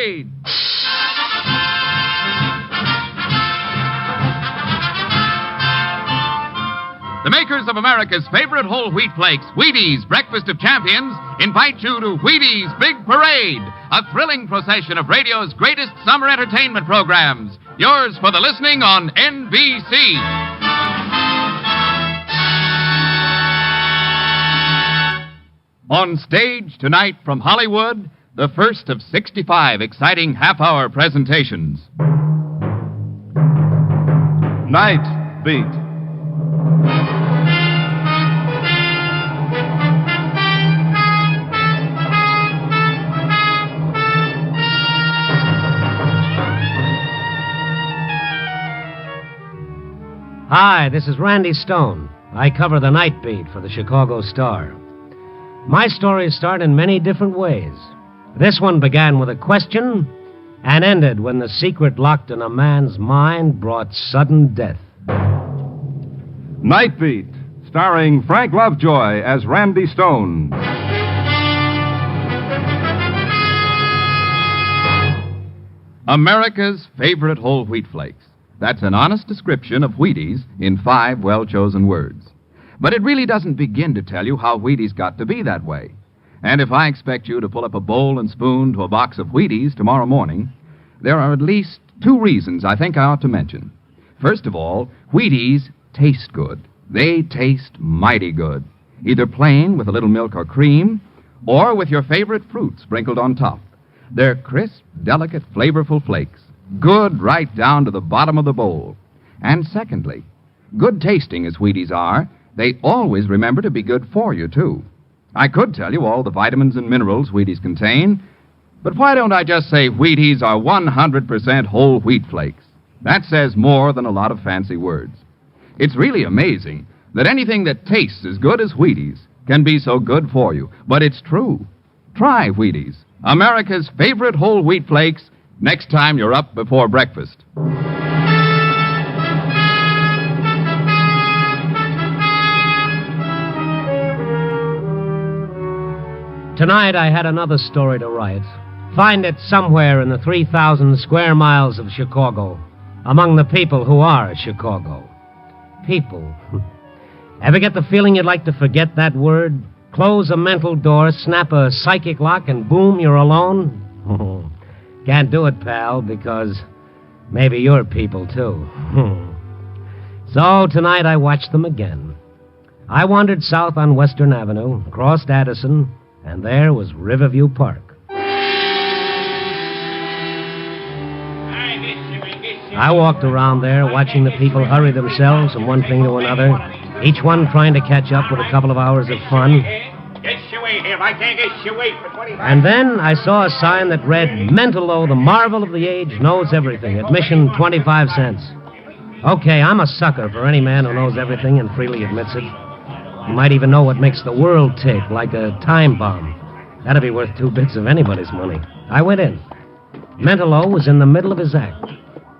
parade! The makers of America's favorite whole wheat flakes, Wheaties, Breakfast of Champions, invite you to Wheaties' Big Parade, a thrilling procession of radio's greatest summer entertainment programs. Yours for the listening on NBC. On stage tonight from Hollywood, the first of 65 exciting half-hour presentations. Night Beat. Hi, this is Randy Stone. I cover the night beat for the Chicago Star. My stories start in many different ways. This one began with a question and ended when the secret locked in a man's mind brought sudden death. Night Beat, starring Frank Lovejoy as Randy Stone. America's favorite whole wheat flakes. That's an honest description of Wheaties in 5 well-chosen words. But it really doesn't begin to tell you how Wheaties got to be that way. And if I expect you to pull up a bowl and spoon to a box of Wheaties tomorrow morning, there are at least 2 reasons I think I ought to mention. First of all, Wheaties taste good. They taste mighty good, either plain with a little milk or cream, or with your favorite fruit sprinkled on top. They're crisp, delicate, flavorful flakes. Good right down to the bottom of the bowl. And secondly, good tasting as Wheaties are, they always remember to be good for you, too. I could tell you all the vitamins and minerals Wheaties contain, but why don't I just say Wheaties are 100% whole wheat flakes? That says more than a lot of fancy words. It's really amazing that anything that tastes as good as Wheaties can be so good for you, but it's true. Try Wheaties, America's favorite whole wheat flakes, next time you're up before breakfast. Tonight I had another story to write. Find it somewhere in the 3,000 square miles of Chicago, among the people who are Chicago. People. Ever get the feeling you'd like to forget that word? Close a mental door, snap a psychic lock, and boom, you're alone? Can't do it, pal, because maybe you're people, too. So tonight I watched them again. I wandered south on Western Avenue, crossed Addison, and there was Riverview Park. I walked around there, watching the people hurry themselves from one thing to another, each one trying to catch up with a couple of hours of fun. I can't get you away for 25. And then I saw a sign that read, Mentallo, the marvel of the age, knows everything. Admission 25 cents. Okay, I'm a sucker for any man who knows everything and freely admits it. He might even know what makes the world tick, like a time bomb. That'd be worth 2 bits of anybody's money. I went in. Mentallo was in the middle of his act.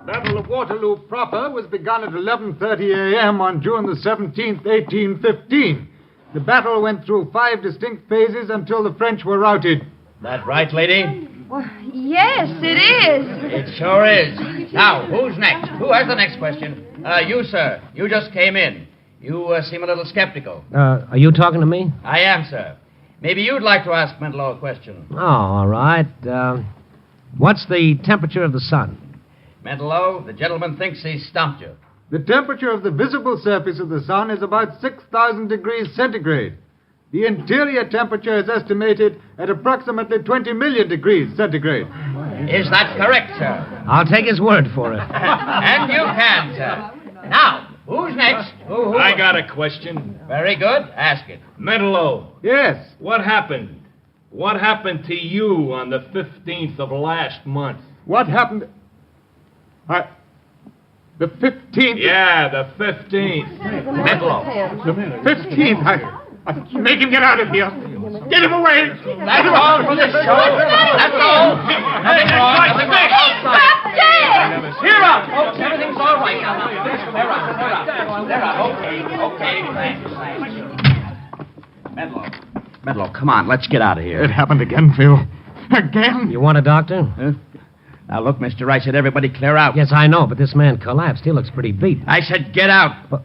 Battle of Waterloo proper was begun at 11:30 a.m. on June the 17th, 1815. The battle went through 5 distinct phases until the French were routed. That right, lady? Well, yes, it is. It sure is. Now, who's next? Who has the next question? You, sir. You just came in. You seem a little skeptical. Are you talking to me? I am, sir. Maybe you'd like to ask Mentallo a question. Oh, all right. What's the temperature of the sun? Mentallo, the gentleman thinks he's stumped you. The temperature of the visible surface of the sun is about 6,000 degrees centigrade. The interior temperature is estimated at approximately 20 million degrees centigrade. Is that correct, sir? I'll take his word for it. And you can, sir. Now, who's next? Who? I got a question. Very good. Ask it. Mentallo. Yes. What happened? What happened to you on the 15th of last month? What happened? The 15th? Yeah, the 15th. Mentallo. The 15th. Make him get out of here. Get him away. That's all for this show. That's all. Nothing wrong. Nothing wrong. Stop dead! Cheer up, folks. Everything's all right now. They're out. Okay. Thanks. Mentallo, come on, let's get out of here. It happened again, Phil. Again? You want a doctor? Now, look, mister, I said everybody clear out. Yes, I know, but this man collapsed. He looks pretty beat. I said get out. But...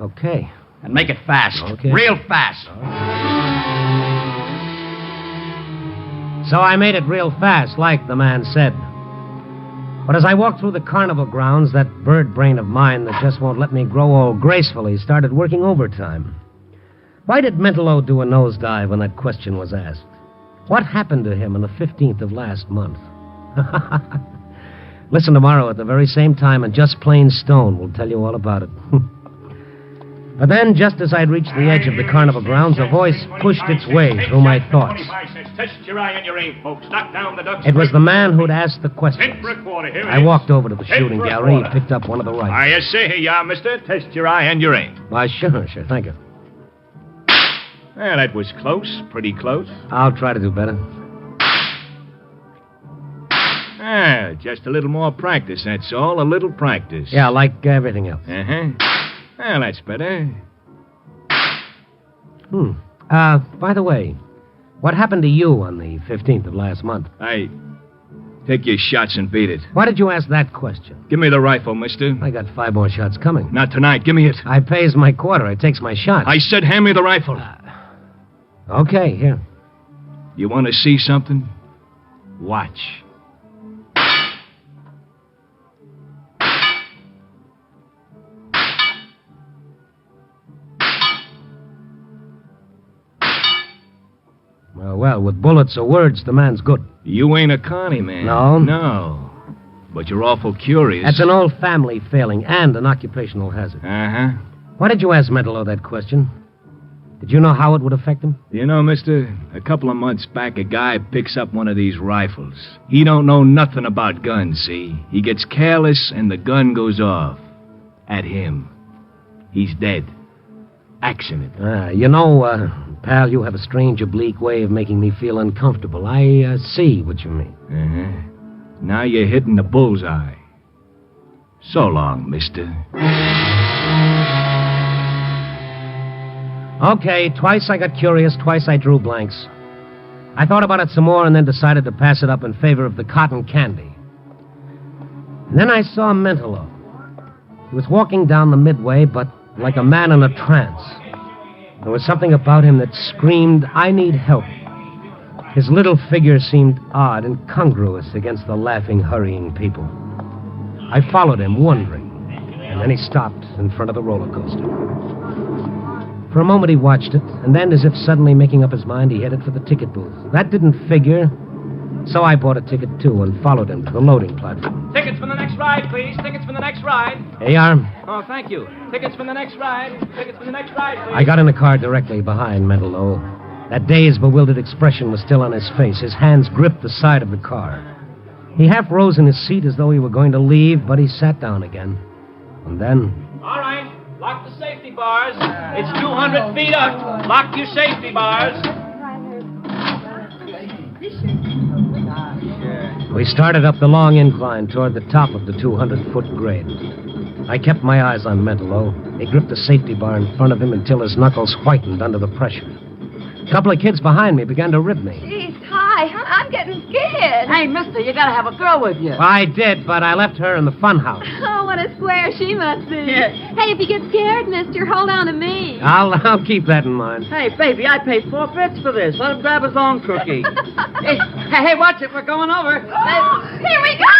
Okay. And make it fast. Okay. Real fast. So I made it real fast, like the man said. But as I walked through the carnival grounds, that bird brain of mine that just won't let me grow old gracefully started working overtime. Why did Mentallo do a nosedive when that question was asked? What happened to him on the 15th of last month? Listen tomorrow at the very same time, and Just Plain Stone will tell you all about it. But then, just as I'd reached the edge of the carnival grounds, a voice pushed its way through my thoughts. Test your eye and your aim, folks. Knock down the ducks. It was the man who'd asked the questions. Hit for a quarter. Here it I is. walked over to the Hit shooting for a gallery and quarter. picked up one of the rifles. I say, here you are, mister. Test your eye and your aim. Why, sure, thank you. Well, that was close. Pretty close. I'll try to do better. Just a little more practice, that's all. A little practice. Yeah, like everything else. Uh-huh. Well, that's better. By the way, what happened to you on the 15th of last month? Take your shots and beat it. Why did you ask that question? Give me the rifle, mister. I got 5 more shots coming. Not tonight. Give me it. I pays my quarter. I takes my shot. I said hand me the rifle. Okay, here. You want to see something? Watch. Well, with bullets or words, the man's good. You ain't a connie man. No? No. But you're awful curious. That's an old family failing and an occupational hazard. Uh-huh. Why did you ask Mentallo that question? Did you know how it would affect him? You know, mister, a couple of months back, a guy picks up one of these rifles. He don't know nothing about guns, see? He gets careless and the gun goes off. At him. He's dead. Accident. Pal, you have a strange, oblique way of making me feel uncomfortable. I see what you mean. Uh-huh. Now you're hitting the bullseye. So long, mister. Okay, twice I got curious, twice I drew blanks. I thought about it some more and then decided to pass it up in favor of the cotton candy. And then I saw Mentallo. He was walking down the midway, but like a man in a trance. There was something about him that screamed, I need help. His little figure seemed odd, incongruous against the laughing, hurrying people. I followed him, wondering, and then he stopped in front of the roller coaster. For a moment he watched it, and then, as if suddenly making up his mind, he headed for the ticket booth. That didn't figure, so I bought a ticket, too, and followed him to the loading platform. Tickets for the next ride, please. Tickets for the next ride. Here you are. Oh, thank you. Tickets for the next ride. Tickets for the next ride, please. I got in the car directly behind Mentallo. That dazed, bewildered expression was still on his face. His hands gripped the side of the car. He half rose in his seat as though he were going to leave, but he sat down again. And then... All right. Lock the safety bars. It's 200 feet up. Lock your safety bars. we started up the long incline toward the top of the 200-foot grade. I kept my eyes on Mentallo. He gripped the safety bar in front of him until his knuckles whitened under the pressure. A couple of kids behind me began to rib me. Jeez, hi. I'm getting scared. Hey, mister, you gotta have a girl with you. I did, but I left her in the funhouse. Oh, what a square she must be. Yeah. Hey, if you get scared, mister, hold on to me. I'll keep that in mind. Hey, baby, I paid 4 bits for this. Let him grab his own cookie. hey, watch it. We're going over. Here we go!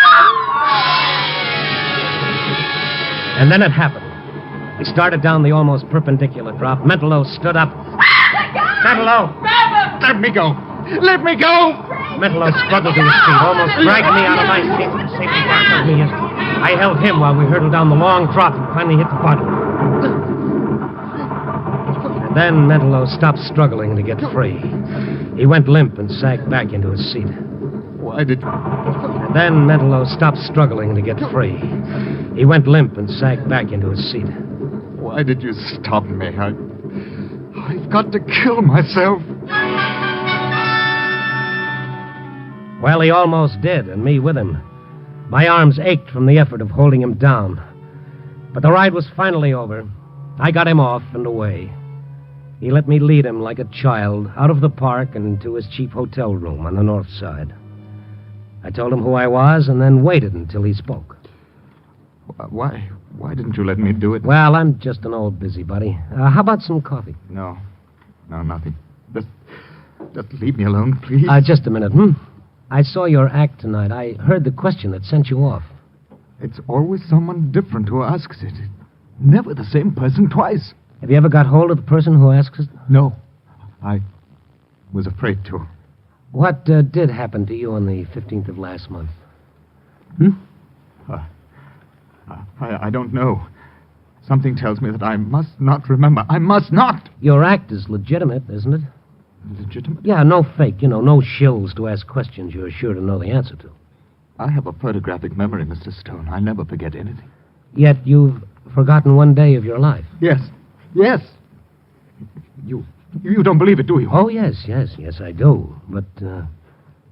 And then it happened. We started down the almost perpendicular drop. Mentallo stood up. Mentallo! Let me go. Let me go! Mentallo struggled to his feet, almost dragged me out of my seat. Safety bar got me in. I held him while we hurtled down the long drop and finally hit the bottom. And then Mentallo stopped struggling to get free. He went limp and sagged back into his seat. Why did... And then Mentallo stopped struggling to get free. He went limp and sagged back into his seat. Why did you stop me? I've got to kill myself. Well, he almost did, and me with him. My arms ached from the effort of holding him down. But the ride was finally over. I got him off and away. He let me lead him like a child out of the park and to his cheap hotel room on the north side. I told him who I was and then waited until he spoke. Why didn't you let me do it? Well, I'm just an old busybody. How about some coffee? No, nothing. Just leave me alone, please. Just a minute, I saw your act tonight. I heard the question that sent you off. It's always someone different who asks it. Never the same person twice. Have you ever got hold of the person who asks it? No. I was afraid to. What did happen to you on the 15th of last month? I don't know. Something tells me that I must not remember. I must not! Your act is legitimate, isn't it? Legitimate? Yeah, no fake. No shills to ask questions you're sure to know the answer to. I have a photographic memory, Mr. Stone. I never forget anything. Yet you've forgotten one day of your life. Yes. You don't believe it, do you? Oh, yes, I do. But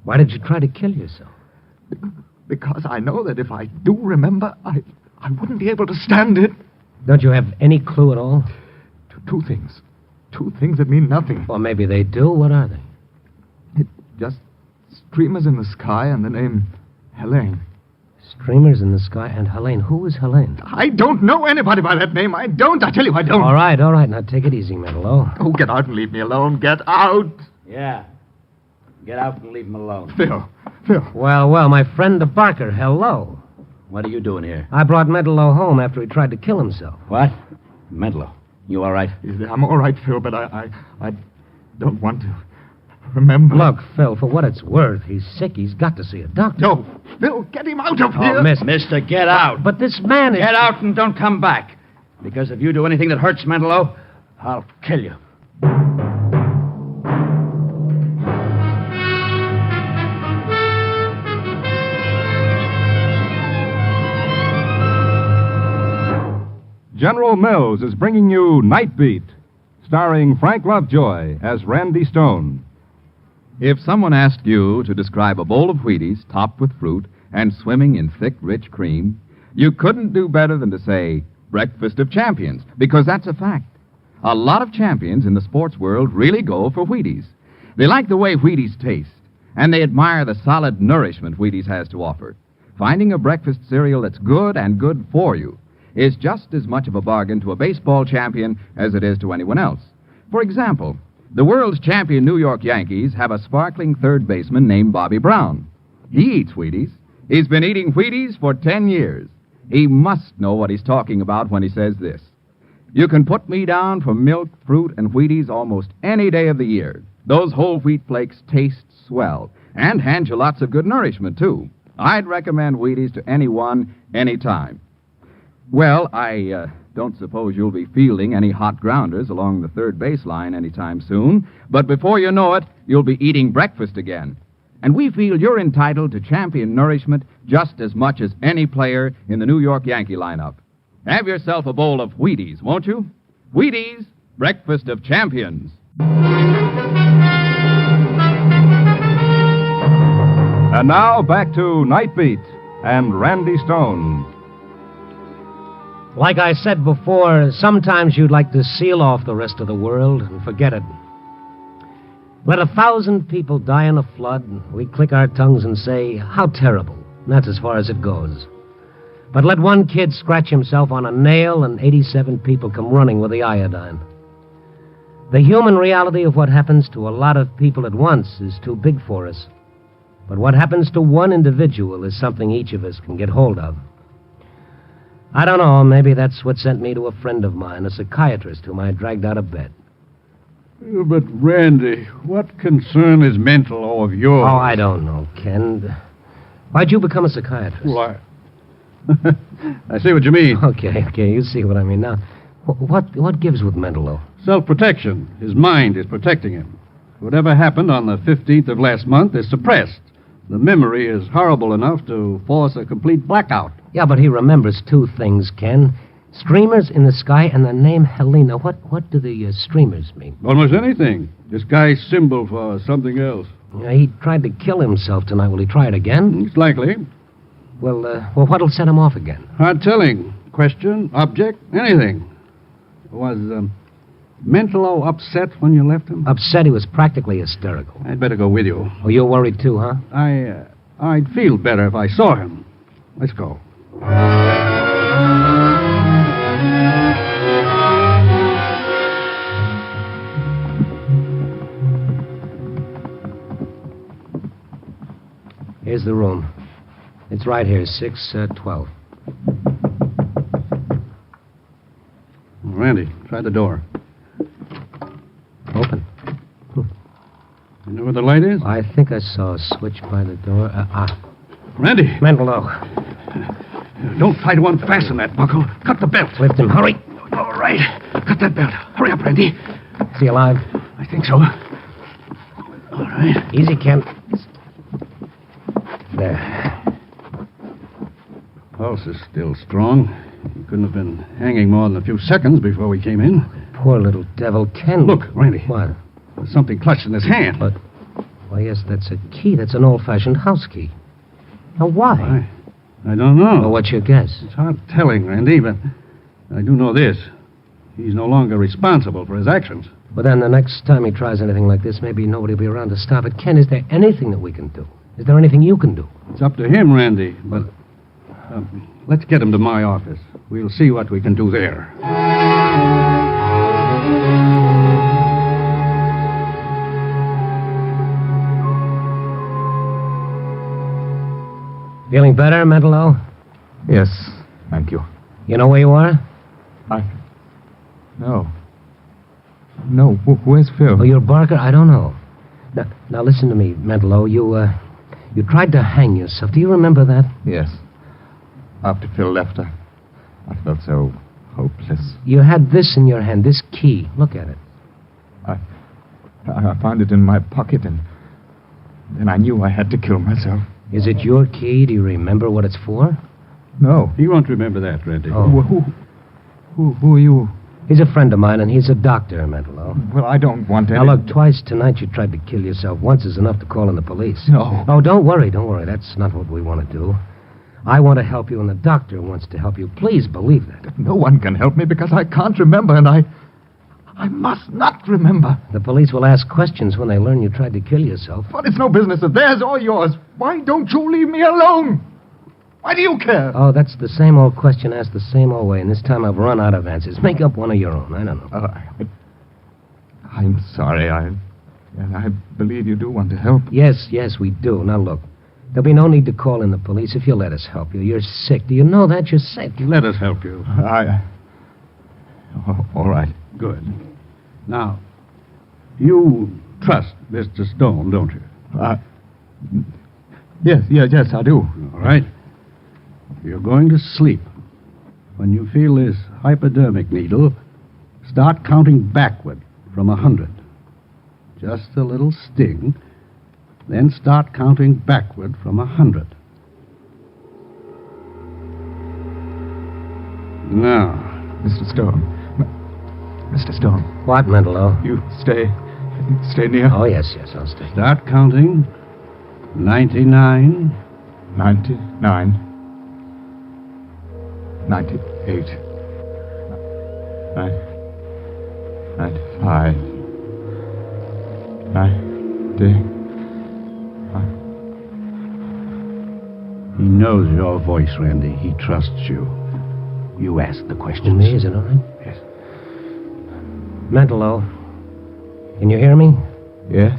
why did you try to kill yourself? Because I know that if I do remember, I wouldn't be able to stand it. Don't you have any clue at all? Two things. Two things that mean nothing. Or maybe they do. What are they? It's just streamers in the sky and the name Helene. Streamers in the sky and Helene. Who is Helene? I don't know anybody by that name. I don't. I tell you I don't. All right. Now take it easy, Mentallo. Oh, get out and leave me alone. Get out. Yeah. Get out and leave him alone. Phil. Well, my friend Barker, hello. What are you doing here? I brought Mentallo home after he tried to kill himself. What? Mentallo. You all right? I'm all right, Phil, but I don't want to remember. Look, Phil, for what it's worth, he's sick. He's got to see a doctor. No, Phil, get him out of here. Mister, get out. But this man is... Get out and don't come back. Because if you do anything that hurts Mentallo, I'll kill you. General Mills is bringing you Night Beat, starring Frank Lovejoy as Randy Stone. If someone asked you to describe a bowl of Wheaties topped with fruit and swimming in thick, rich cream, you couldn't do better than to say breakfast of champions, because that's a fact. A lot of champions in the sports world really go for Wheaties. They like the way Wheaties taste, and they admire the solid nourishment Wheaties has to offer. Finding a breakfast cereal that's good and good for you is just as much of a bargain to a baseball champion as it is to anyone else. For example, the world's champion New York Yankees have a sparkling third baseman named Bobby Brown. He eats Wheaties. He's been eating Wheaties for 10 years. He must know what he's talking about when he says this. You can put me down for milk, fruit, and Wheaties almost any day of the year. Those whole wheat flakes taste swell and hand you lots of good nourishment, too. I'd recommend Wheaties to anyone, anytime. Well, I don't suppose you'll be fielding any hot grounders along the third baseline anytime soon, but before you know it, you'll be eating breakfast again. And we feel you're entitled to champion nourishment just as much as any player in the New York Yankee lineup. Have yourself a bowl of Wheaties, won't you? Wheaties, breakfast of champions. And now back to Night Beat and Randy Stone. Like I said before, sometimes you'd like to seal off the rest of the world and forget it. Let 1,000 people die in a flood, and we click our tongues and say, how terrible. And that's as far as it goes. But let one kid scratch himself on a nail and 87 people come running with the iodine. The human reality of what happens to a lot of people at once is too big for us. But what happens to one individual is something each of us can get hold of. I don't know, maybe that's what sent me to a friend of mine, a psychiatrist whom I dragged out of bed. But, Randy, what concern is Mentallo of yours? Oh, I don't know, Ken. Why'd you become a psychiatrist? Well, I see what you mean. Okay, you see what I mean now. What gives with Mentallo? Self-protection. His mind is protecting him. Whatever happened on the 15th of last month is suppressed. The memory is horrible enough to force a complete blackout. Yeah, but he remembers two things, Ken. Streamers in the sky and the name Helena. What do the streamers mean? Almost anything. This guy's symbol for something else. Yeah, he tried to kill himself tonight. Will he try it again? It's likely. Well, what'll set him off again? Hard telling. Question, object, anything. Was Mentallo upset when you left him? Upset? He was practically hysterical. I'd better go with you. Oh, you're worried too, huh? I I'd feel better if I saw him. Let's go. Here's the room. It's right here, 612. Randy, try the door. Open. You know where the light is? I think I saw a switch by the door. Randy! Mentallo. Don't try to unfasten that buckle. Cut the belt. Lift him. Hurry. All right. Cut that belt. Hurry up, Randy. Is he alive? I think so. All right. Easy, Kent. There. Pulse is still strong. He couldn't have been hanging more than a few seconds before we came in. Poor little devil, Ken. Look, Randy. What? There's something clutched in his hand. But, why, yes, that's a key. That's an old-fashioned house key. Now, why? I don't know. Well, what's your guess? It's hard telling, Randy, but I do know this. He's no longer responsible for his actions. Well, then, the next time he tries anything like this, maybe nobody will be around to stop it. Ken, is there anything that we can do? Is there anything you can do? It's up to him, Randy, but let's get him to my office. We'll see what we can do there. Feeling better, Mentallo? Yes, thank you. You know where you are? No, where's Phil? Oh, you're Barker? I don't know. Now listen to me, Mentallo. You tried to hang yourself. Do you remember that? Yes. After Phil left, I felt so hopeless. You had this in your hand, this key. Look at it. I found it in my pocket, and then I knew I had to kill myself. Is it your key? Do you remember what it's for? No. He won't remember that, Randy. Oh. Who are you? He's a friend of mine, and he's a doctor, Mentallo. Well, I don't want to... Now, look, twice tonight you tried to kill yourself. Once is enough to call in the police. No. Oh, don't worry. That's not what we want to do. I want to help you, and the doctor wants to help you. Please believe that. No one can help me because I can't remember, and I must not remember. The police will ask questions when they learn you tried to kill yourself. But it's no business of theirs or yours. Why don't you leave me alone? Why do you care? Oh, that's the same old question asked the same old way, and this time I've run out of answers. Make up one of your own. I don't know. I'm sorry. I believe you do want to help. Yes, we do. Now, look. There'll be no need to call in the police if you'll let us help you. You're sick. Do you know that? You're sick. Let us help you. All right. Good. Now, you trust Mr. Stone, don't you? Yes, I do. All right. You're going to sleep. When you feel this hypodermic needle, start counting backward from 100. Just a little sting. Then start counting backward from 100. Now. Mr. Stone. Mr. Stone. What, Mentallo? You stay near? Oh, yes, I'll stay. Start counting. 99. 99. 98. 95. 90. He knows your voice, Randy. He trusts you. You ask the questions. Me, is it all right? Yes. Mentallo, can you hear me? Yes.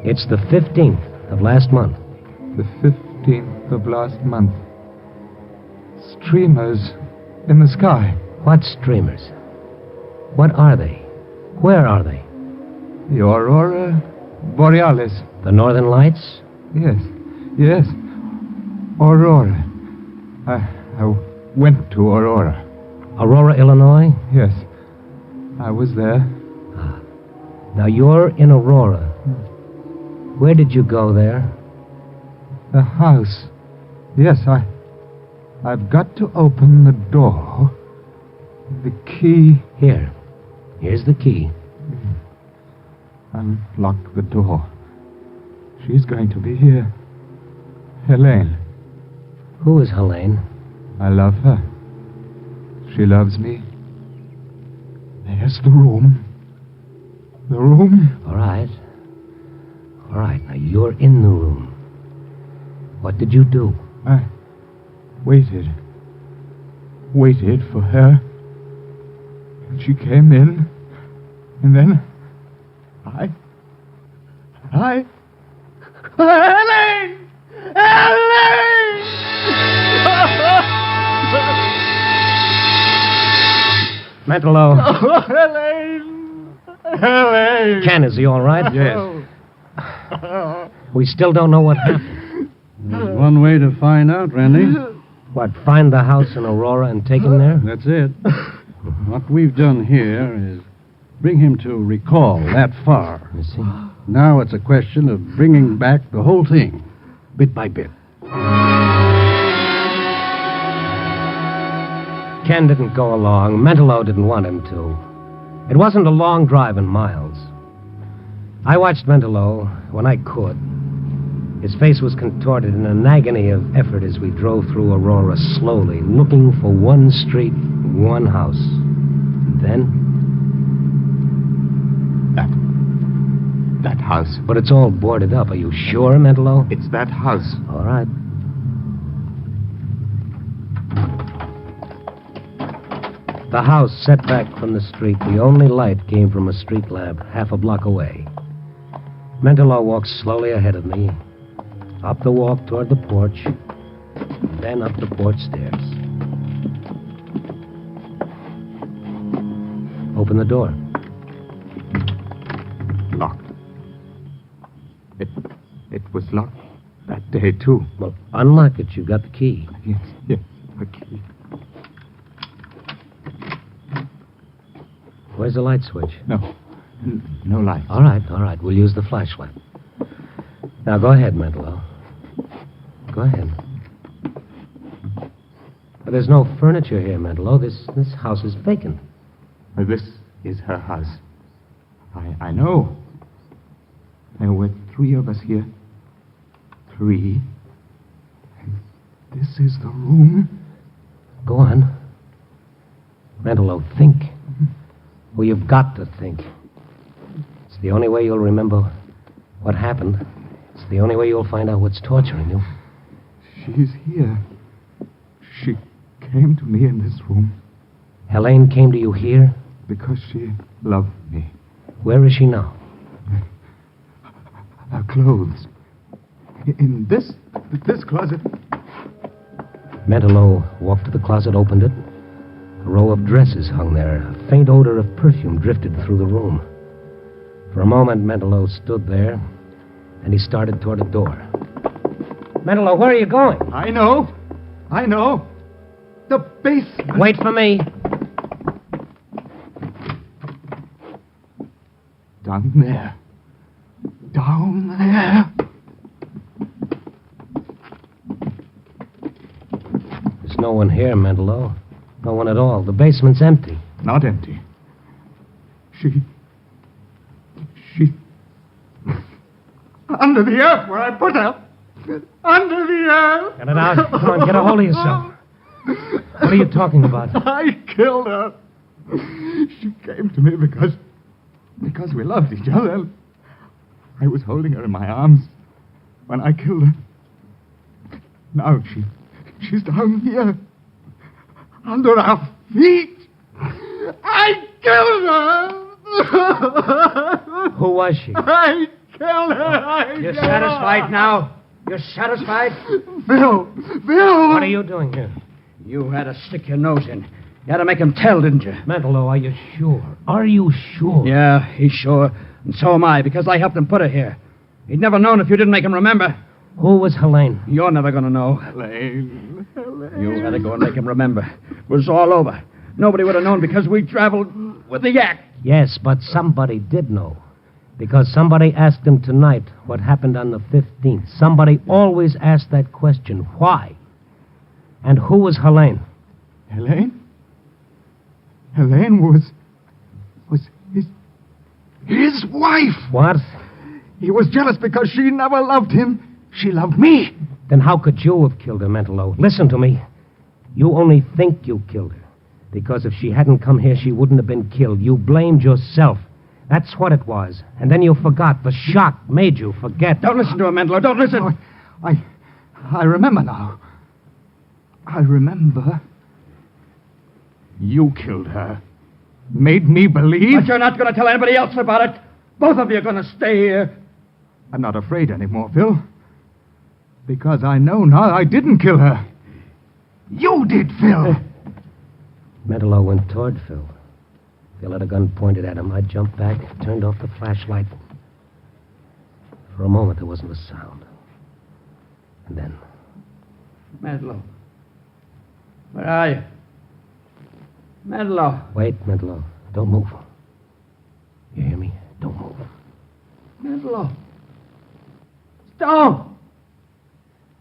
It's the 15th of last month. The 15th of last month. Streamers in the sky. What streamers? What are they? Where are they? The Aurora Borealis. The Northern Lights? Yes. Aurora. I went to Aurora. Aurora, Illinois? Yes. I was there. Now, you're in Aurora. Where did you go there? The house. Yes, I've got to open the door. The key. Here's the key. Unlock the door. She's going to be here. Helene. Who is Helene? I love her. She loves me. There's the room. The room. All right. Now, you're in the room. What did you do? I waited for her. And she came in, and then Elaine! Elaine! Mentallo. Elaine! Ken, is he all right? Yes. We still don't know what happened. There's one way to find out, Randy. What, find the house in Aurora and take him there? That's it. What we've done here is bring him to recall that far. You see? Now it's a question of bringing back the whole thing, bit by bit. Ken didn't go along. Mentallo didn't want him to. It wasn't a long drive in miles. I watched Mentallo when I could. His face was contorted in an agony of effort as we drove through Aurora slowly, looking for one street, one house. Then... That house. But it's all boarded up. Are you sure, Mentallo? It's that house. All right. The house set back from the street. The only light came from a street lamp half a block away. Mentallo walked slowly ahead of me, up the walk toward the porch, then up the porch stairs. Open the door. Locked. It was locked that day, too. Well, unlock it. You've got the key. Yes, the key. Where's the light switch? No light. All right. We'll use the flashlight. Now, go ahead, Mentallo. Go ahead. But there's no furniture here, Mentallo. This house is vacant. This is her house. I know. There were 3 of us here. 3. This is the room. Go on. Mentallo, think. Well, you've got to think. It's the only way you'll remember what happened. It's the only way you'll find out what's torturing you. She's here. She came to me in this room. Helene came to you here? Because she loved me. Where is she now? Her clothes. In this closet. Mentallo walked to the closet, opened it. A row of dresses hung there. A faint odor of perfume drifted through the room. For a moment, Mentallo stood there, and he started toward a door. Mentallo, where are you going? I know. The basement. Wait for me. Down there. There's no one here, Mentallo. No one at all. The basement's empty. Not empty. She... Under the earth where I put her. Under the earth. Get it out. Come on, get a hold of yourself. What are you talking about? I killed her. She came to me because we loved each other. I was holding her in my arms when I killed her. Now she's down here. Under our feet. I killed her. Who was she? I killed her. You're satisfied now? You're satisfied? Bill. What are you doing here? You had to stick your nose in. You had to make him tell, didn't you? Mentallo, are you sure? Are you sure? Yeah, he's sure. And so am I, because I helped him put her here. He'd never known if you didn't make him remember. Who was Helene? You're never going to know. Helene. You had to go and make him remember. It was all over. Nobody would have known because we traveled with the yak. Yes, but somebody did know. Because somebody asked him tonight what happened on the 15th. Somebody always asked that question. Why? And who was Helene? Helene? Helene was his wife. What? He was jealous because she never loved him. She loved me. Then how could you have killed her, Mentallo? Listen to me. You only think you killed her. Because if she hadn't come here, she wouldn't have been killed. You blamed yourself. That's what it was. And then you forgot. The shock made you forget. Don't listen to him, Mentallo. Don't listen. I remember now. I remember. You killed her. Made me believe. But you're not going to tell anybody else about it. Both of you are going to stay here. I'm not afraid anymore, Phil. Because I know now I didn't kill her. You did, Phil. Mentallo went toward Phil. Phil had a gun pointed at him. I jumped back, turned off the flashlight. For a moment, there wasn't a sound. And then... Mentallo. Where are you? Mentallo. Wait, Mentallo. Don't move. You hear me? Don't move. Mentallo. Stone!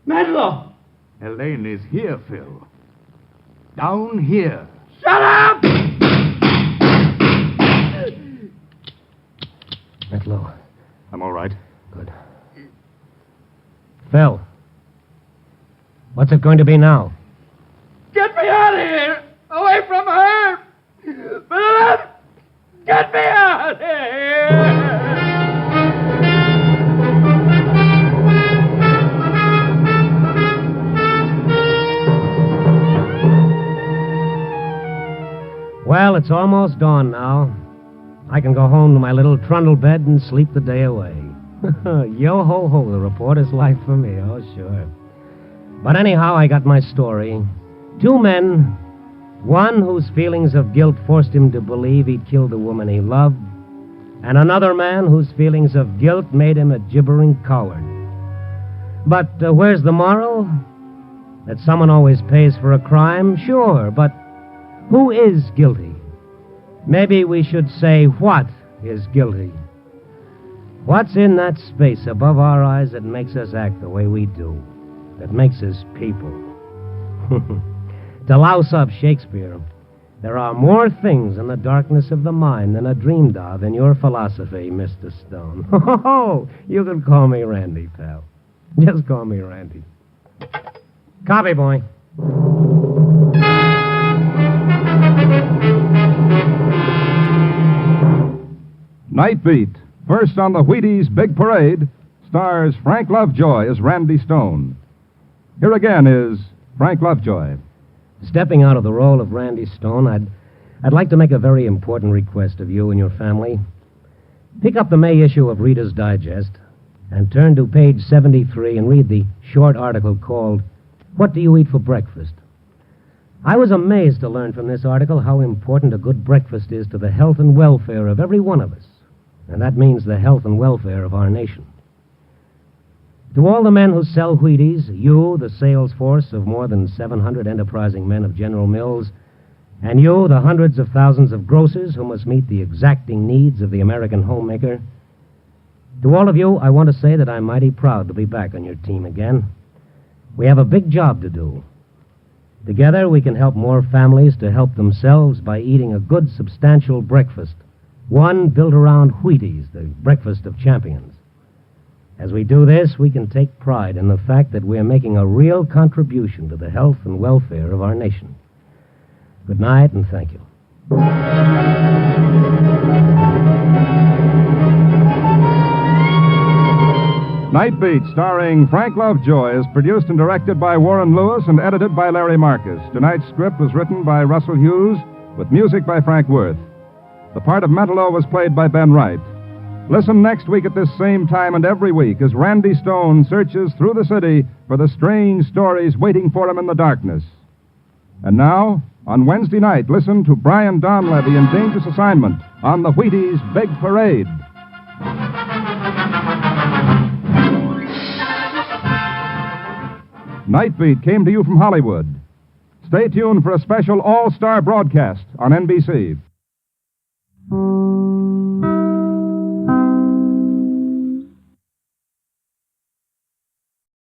Mentallo! Elaine is here, Phil. Down here. Shut up! Mentallo. I'm all right. Good. Phil. What's it going to be now? Get me out of here! Away from her! Philip! Get me out of here! Well, it's almost dawn now. I can go home to my little trundle bed and sleep the day away. Yo-ho-ho, the reporter's life for me, oh, sure. But anyhow, I got my story. Two men, one whose feelings of guilt forced him to believe he'd killed the woman he loved, and another man whose feelings of guilt made him a gibbering coward. But where's the moral? That someone always pays for a crime? Sure, but who is guilty? Maybe we should say, what is guilty? What's in that space above our eyes that makes us act the way we do? That makes us people? To louse up Shakespeare, there are more things in the darkness of the mind than are dreamed of in your philosophy, Mr. Stone. Oh, you can call me Randy, pal. Just call me Randy. Copy, boy. Night Beat, first on the Wheaties Big Parade, stars Frank Lovejoy as Randy Stone. Here again is Frank Lovejoy. Stepping out of the role of Randy Stone, I'd like to make a very important request of you and your family. Pick up the May issue of Reader's Digest and turn to page 73 and read the short article called, What Do You Eat for Breakfast? I was amazed to learn from this article how important a good breakfast is to the health and welfare of every one of us. And that means the health and welfare of our nation. To all the men who sell Wheaties, you, the sales force of more than 700 enterprising men of General Mills, and you, the hundreds of thousands of grocers who must meet the exacting needs of the American homemaker, to all of you, I want to say that I'm mighty proud to be back on your team again. We have a big job to do. Together, we can help more families to help themselves by eating a good, substantial breakfast, one built around Wheaties, the breakfast of champions. As we do this, we can take pride in the fact that we're making a real contribution to the health and welfare of our nation. Good night, and thank you. Night Beat, starring Frank Lovejoy, is produced and directed by Warren Lewis and edited by Larry Marcus. Tonight's script was written by Russell Hughes, with music by Frank Worth. The part of Mentallo was played by Ben Wright. Listen next week at this same time and every week as Randy Stone searches through the city for the strange stories waiting for him in the darkness. And now, on Wednesday night, listen to Brian Donlevy in Dangerous Assignment on the Wheaties Big Parade. Night Beat came to you from Hollywood. Stay tuned for a special all-star broadcast on NBC.